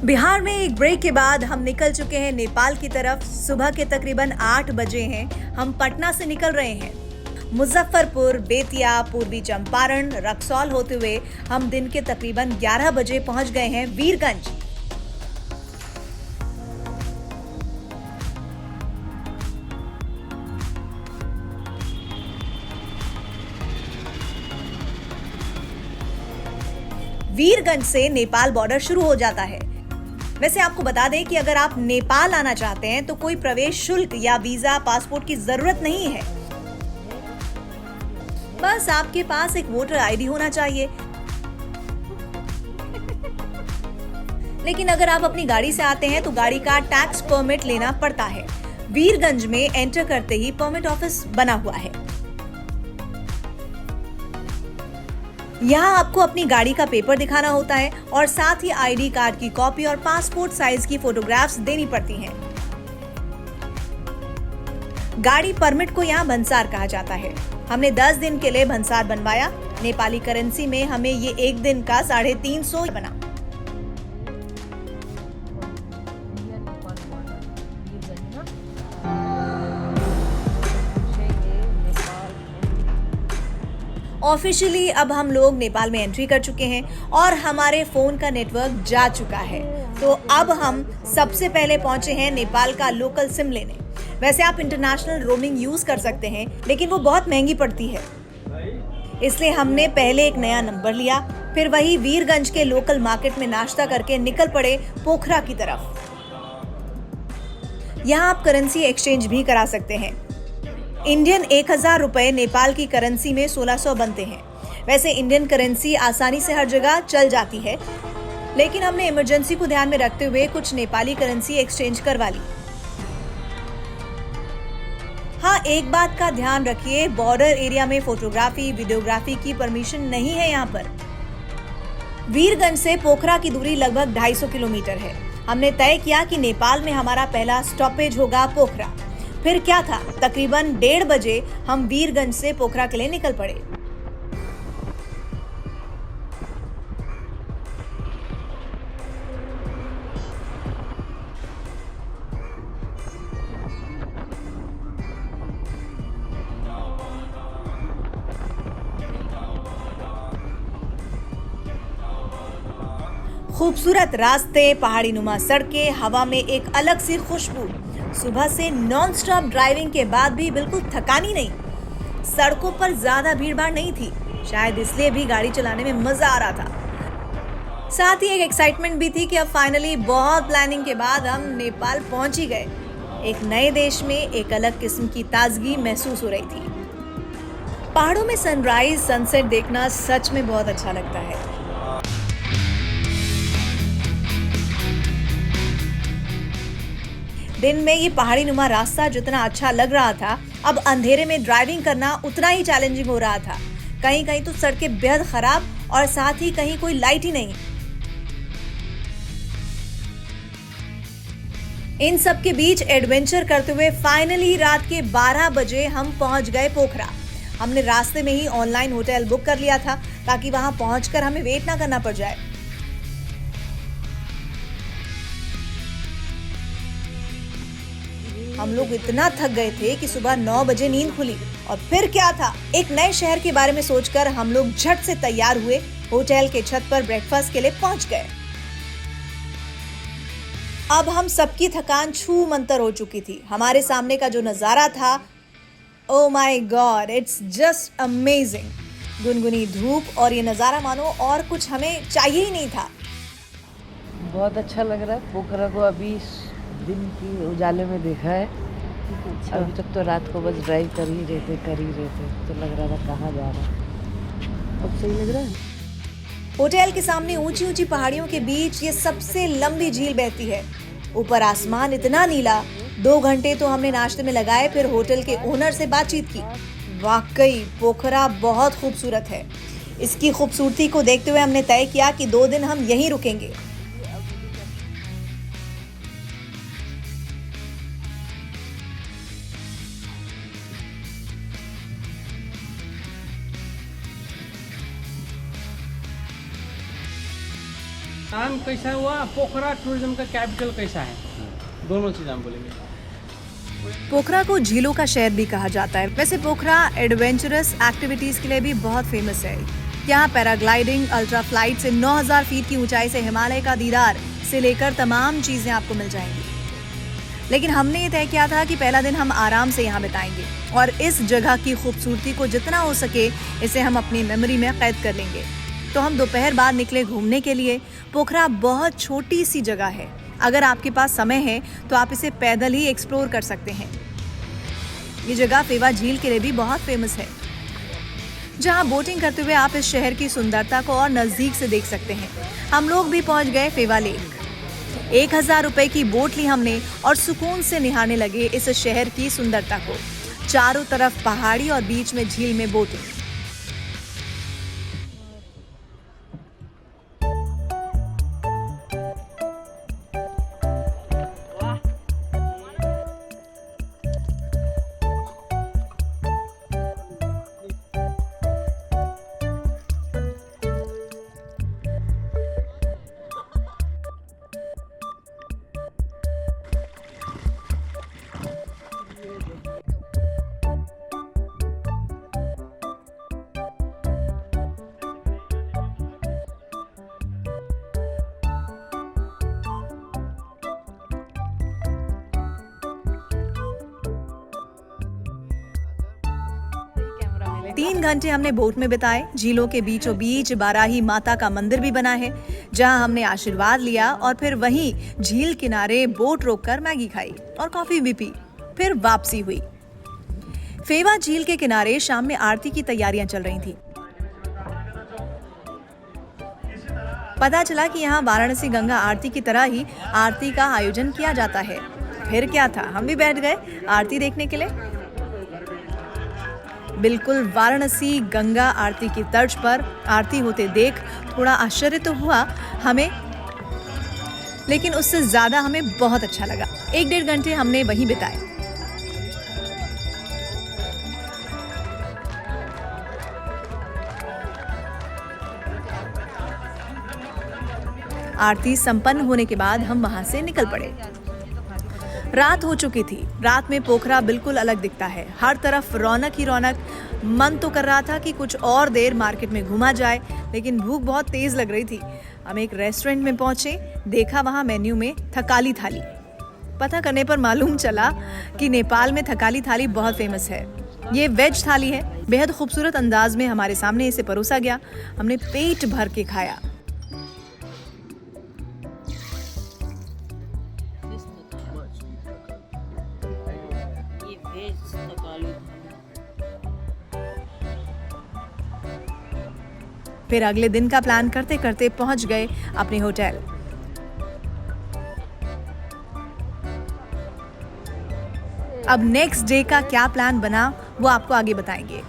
बिहार में एक ब्रेक के बाद हम निकल चुके हैं नेपाल की तरफ। सुबह के तकरीबन 8 बजे हैं। हम पटना से निकल रहे हैं। मुजफ्फरपुर, बेतिया, पूर्वी चंपारण, रक्सौल होते हुए हम दिन के तकरीबन 11 बजे पहुंच गए हैं वीरगंज। वीरगंज से नेपाल बॉर्डर शुरू हो जाता है। वैसे आपको बता दें कि अगर आप नेपाल आना चाहते हैं तो कोई प्रवेश शुल्क या वीजा, पासपोर्ट की जरूरत नहीं है। बस आपके पास एक वोटर आईडी होना चाहिए। लेकिन अगर आप अपनी गाड़ी से आते हैं तो गाड़ी का टैक्स परमिट लेना पड़ता है। वीरगंज में एंटर करते ही परमिट ऑफिस बना हुआ है। यहाँ आपको अपनी गाड़ी का पेपर दिखाना होता है और साथ ही आईडी कार्ड की कॉपी और पासपोर्ट साइज की फोटोग्राफ्स देनी पड़ती हैं। गाड़ी परमिट को यहाँ भंसार कहा जाता है। हमने 10 दिन के लिए भंसार बनवाया। नेपाली करेंसी में हमें ये एक दिन का 350 बना। ऑफिशियली अब हम लोग नेपाल में एंट्री कर चुके हैं और हमारे फोन का नेटवर्क जा चुका है। तो अब हम सबसे पहले पहुंचे हैं नेपाल का लोकल सिम लेने। वैसे आप इंटरनेशनल रोमिंग यूज कर सकते हैं, लेकिन वो बहुत महंगी पड़ती है। इसलिए हमने पहले एक नया नंबर लिया, फिर वही वीरगंज के लोकल मार्केट में नाश्ता करके निकल पड़े पोखरा की तरफ। यहाँ आप करेंसी एक्सचेंज भी करा सकते हैं। इंडियन 1000 रुपए नेपाल की करेंसी में 1600 बनते हैं। वैसे इंडियन करेंसी आसानी से हर जगह चल जाती है, लेकिन हमने इमरजेंसी को ध्यान में रखते हुए कुछ नेपाली करेंसी एक्सचेंज करवा ली। हाँ, एक बात का ध्यान रखिए, बॉर्डर एरिया में फोटोग्राफी, वीडियोग्राफी की परमिशन नहीं है यहाँ पर। वीरगंज से पोखरा की दूरी लगभग 250 किलोमीटर है। हमने तय किया कि नेपाल में हमारा पहला स्टॉपेज होगा पोखरा। फिर क्या था, तकरीबन 1:30 बजे हम वीरगंज से पोखरा के लिए निकल पड़े। खूबसूरत रास्ते, पहाड़ी नुमा सड़कें, हवा में एक अलग सी खुशबू। सुबह से नॉन स्टॉप ड्राइविंग के बाद भी बिल्कुल थकानी नहीं। सड़कों पर ज्यादा भीड़भाड़ नहीं थी, शायद इसलिए भी गाड़ी चलाने में मजा आ रहा था। साथ ही एक एक्साइटमेंट भी थी कि अब फाइनली बहुत प्लानिंग के बाद हम नेपाल पहुंच ही गए। एक नए देश में एक अलग किस्म की ताजगी महसूस हो रही थी। पहाड़ों में सनराइज, सनसेट देखना सच में बहुत अच्छा लगता है। दिन में ये पहाड़ी नुमा रास्ता जितना अच्छा लग रहा था, अब अंधेरे में ड्राइविंग करना उतना ही चैलेंजिंग हो रहा था। कहीं कहीं तो सड़कें बेहद खराब और साथ ही कहीं कोई लाइट ही नहीं। इन सब के बीच एडवेंचर करते हुए फाइनली रात के 12 बजे हम पहुंच गए पोखरा। हमने रास्ते में ही ऑनलाइन होटल बुक कर लिया था ताकि वहां पहुंचकर हमें वेट ना करना पड़ जाए। हम लोग इतना थक गए थे कि सुबह 9 बजे नींद खुली। और फिर क्या था, एक नए शहर के बारे में सोचकर हम लोग झट से तैयार हुए। होटल के छत पर ब्रेकफास्ट के लिए पहुंच गए। अब हम सबकी थकान छू मंतर हो चुकी थी। हमारे सामने का जो नजारा था, oh my god, it's just amazing. गुनगुनी धूप और ये नजारा मानो और कुछ हमें चाहिए ही नहीं था। बहुत अच्छा लग रहा है। पोखरा को अभी दिन की उजाले में देखा है। अच्छा। अभी तक तो रात को बस ड्राइव कर ही रहे थे, तो लग रहा था कहाँ जा रहा है। अब सही लग रहा है। होटल के सामने ऊंची ऊंची पहाड़ियों के बीच ये सबसे लंबी झील बहती है। ऊपर आसमान इतना नीला। 2 घंटे तो हमने नाश्ते में लगाए, फिर होटल के ओनर से बातचीत की। वाकई पोखरा बहुत खूबसूरत है। इसकी खूबसूरती को देखते हुए हमने तय किया कि 2 दिन हम यहीं रुकेंगे। नाम कैसा हुआ, पोखरा टूरिज्म का कैपिटल कैसा है, दोनों चीज़ हम बोलेंगे। पोखरा को झीलों का शहर भी कहा जाता है। वैसे पोखरा एडवेंचरस एक्टिविटीज के लिए भी बहुत फेमस है। यहाँ पैराग्लाइडिंग, अल्ट्रा फ्लाइट से 9000 फीट की ऊंचाई से हिमालय का दीदार से लेकर तमाम चीजें आपको मिल जाएंगी। लेकिन हमने ये तय किया था कि पहला दिन हम आराम से यहाँ बिताएंगे और इस जगह की खूबसूरती को जितना हो सके इसे हम अपनी मेमोरी में कैद कर लेंगे। तो हम दोपहर बाद निकले घूमने के लिए। पोखरा बहुत छोटी सी जगह है। अगर आपके पास समय है तो आप इसे पैदल ही एक्सप्लोर कर सकते हैं। ये जगह फेवा झील के लिए भी बहुत फेमस है, जहां बोटिंग करते हुए आप इस शहर की सुंदरता को और नजदीक से देख सकते हैं। हम लोग भी पहुंच गए फेवा लेक। 1000 रुपए की बोट ली हमने और सुकून से निहारने लगे इस शहर की सुंदरता को। चारों तरफ पहाड़ी और बीच में झील में बोटिंग। तीन घंटे हमने बोट में बिताए। झीलों के बीचों बीच बाराही माता का मंदिर भी बना है, जहां हमने आशीर्वाद लिया और फिर वहीं झील किनारे बोट रोककर मैगी खाई और कॉफी भी पी। फिर वापसी हुई। फेवा झील के किनारे शाम में आरती की तैयारियां चल रही थी। पता चला कि यहाँ वाराणसी गंगा आरती की तरह ही आरती का आयोजन किया जाता है। फिर क्या था, हम भी बैठ गए आरती देखने के लिए। बिल्कुल वाराणसी गंगा आरती की तर्ज पर आरती होते देख थोड़ा आश्चर्य तो हुआ हमें, लेकिन उससे ज्यादा हमें बहुत अच्छा लगा। 1-1.5 घंटे हमने वहीं बिताए। आरती संपन्न होने के बाद हम वहां से निकल पड़े। रात हो चुकी थी। रात में पोखरा बिल्कुल अलग दिखता है। हर तरफ रौनक ही रौनक। मन तो कर रहा था कि कुछ और देर मार्केट में घूमा जाए, लेकिन भूख बहुत तेज लग रही थी। हम एक रेस्टोरेंट में पहुंचे। देखा वहां मेन्यू में थकाली थाली। पता करने पर मालूम चला कि नेपाल में थकाली थाली बहुत फेमस है। ये वेज थाली है। बेहद खूबसूरत अंदाज में हमारे सामने इसे परोसा गया। हमने पेट भर के खाया। फिर अगले दिन का प्लान करते करते पहुंच गए अपने होटल। अब नेक्स्ट डे का क्या प्लान बना वो आपको आगे बताएंगे।